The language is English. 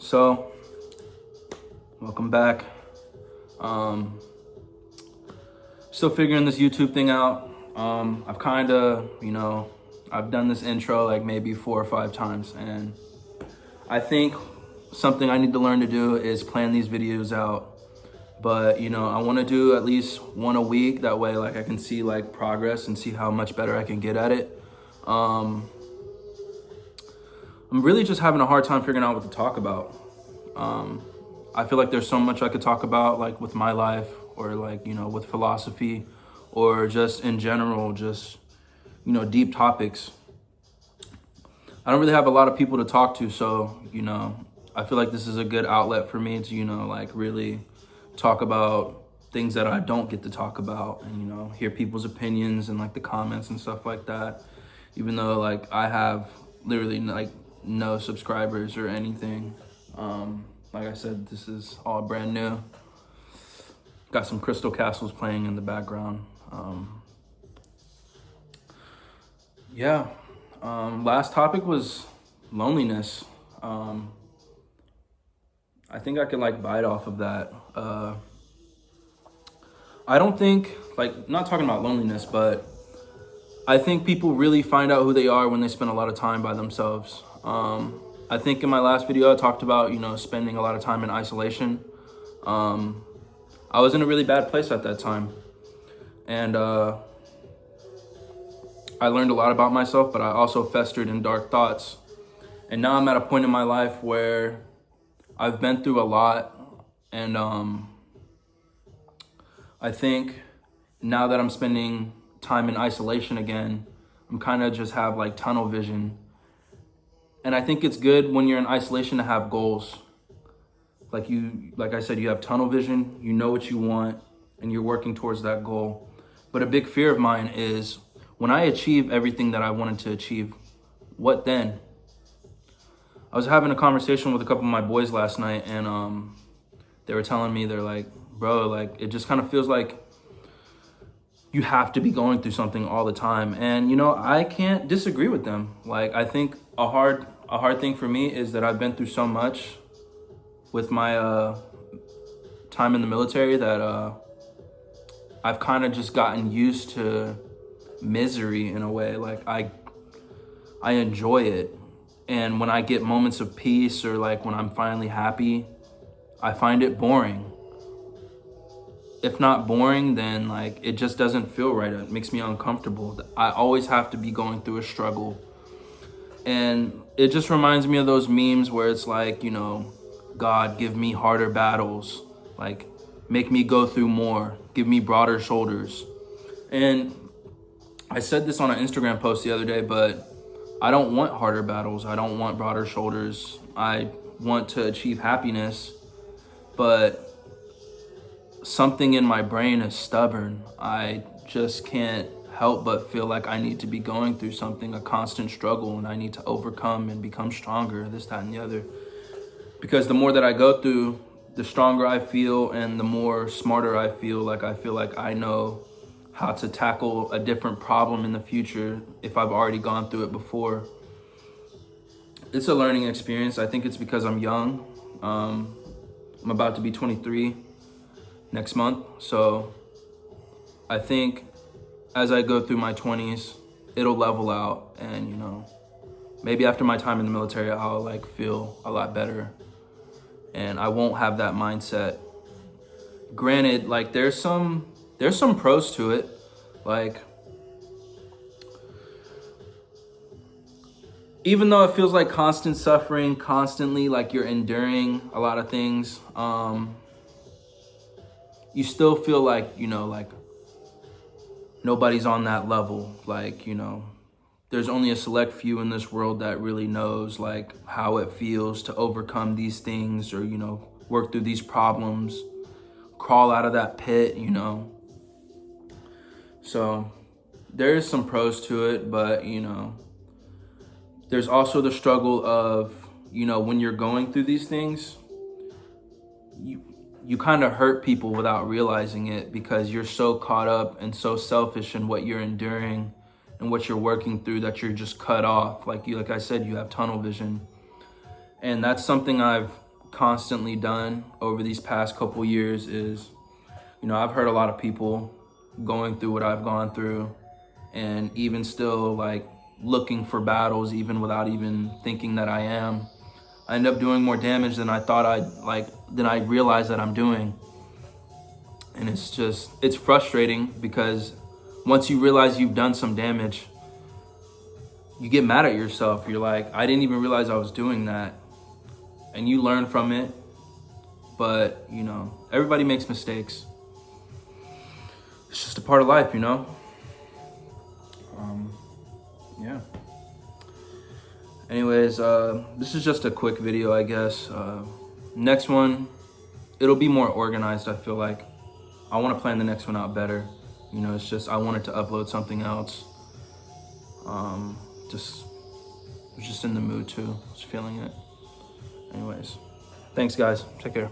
So, welcome back. Still figuring this YouTube thing out. I've kind of, I've done this intro like maybe 4 or 5 times, and I think something I need to learn to do is plan these videos out. But, I want to do at least one a week. That way, like, I can see like progress and see how much better I can get at it. I'm really just having a hard time figuring out what to talk about. I feel like there's so much I could talk about, like with my life, or like, with philosophy, or just in general, just, deep topics. I don't really have a lot of people to talk to, so, I feel like this is a good outlet for me to, like really talk about things that I don't get to talk about, and, hear people's opinions and like the comments and stuff like that. Even though like I have literally like no subscribers or anything. Like I said, this is all brand new. Got some Crystal Castles playing in the background. Last topic was loneliness. I think I could like bite off of that. I don't think, like, not talking about loneliness, but I think people really find out who they are when they spend a lot of time by themselves. I think in my last video I talked about, spending a lot of time in isolation. I was in a really bad place at that time. And I learned a lot about myself, but I also festered in dark thoughts. And now I'm at a point in my life where I've been through a lot. And I think now that I'm spending time in isolation again, I'm kind of just have like tunnel vision. And I think it's good when you're in isolation to have goals. Like I said, you have tunnel vision, you know what you want, and you're working towards that goal. But a big fear of mine is when I achieve everything that I wanted to achieve, what then? I was having a conversation with a couple of my boys last night, and they were telling me, they're like, bro, like it just kind of feels like you have to be going through something all the time. And, I can't disagree with them. Like, I think a hard thing for me is that I've been through so much with my time in the military that I've kind of just gotten used to misery in a way. Like I enjoy it. And when I get moments of peace, or like when I'm finally happy, I find it boring. If not boring, then like it just doesn't feel right. It makes me uncomfortable. I always have to be going through a struggle. And it just reminds me of those memes where it's like, God, give me harder battles. Like, make me go through more. Give me broader shoulders. And I said this on an Instagram post the other day, but I don't want harder battles. I don't want broader shoulders. I want to achieve happiness, but something in my brain is stubborn. I just can't help but feel like I need to be going through something, a constant struggle, and I need to overcome and become stronger, this, that, and the other. Because the more that I go through, the stronger I feel, and the more smarter I feel like I know how to tackle a different problem in the future if I've already gone through it before. It's a learning experience. I think it's because I'm young. I'm about to be 23 next month. So I think as I go through my 20s, it'll level out, and, maybe after my time in the military, I'll like feel a lot better and I won't have that mindset. Granted, like there's some pros to it. Like, even though it feels like constant suffering, constantly like you're enduring a lot of things, you still feel like, like nobody's on that level. Like, there's only a select few in this world that really knows like how it feels to overcome these things, or, work through these problems, crawl out of that pit, So there is some pros to it, but, there's also the struggle of, when you're going through these things, you kind of hurt people without realizing it, because you're so caught up and so selfish in what you're enduring and what you're working through that you're just cut off. Like I said, you have tunnel vision. And that's something I've constantly done over these past couple years is, you know, I've heard a lot of people going through what I've gone through, and even still like looking for battles even without even thinking that I am. I end up doing more damage than I thought than I realized that I'm doing. And it's frustrating because once you realize you've done some damage, you get mad at yourself. You're like, I didn't even realize I was doing that. And you learn from it. But, you know, everybody makes mistakes. It's just a part of life, you know? Yeah. Anyways, this is just a quick video, I guess. Next one, it'll be more organized, I feel like. I want to plan the next one out better. You know, it's just, I wanted to upload something else. Was just in the mood too. I was feeling it. Anyways, thanks guys. Take care.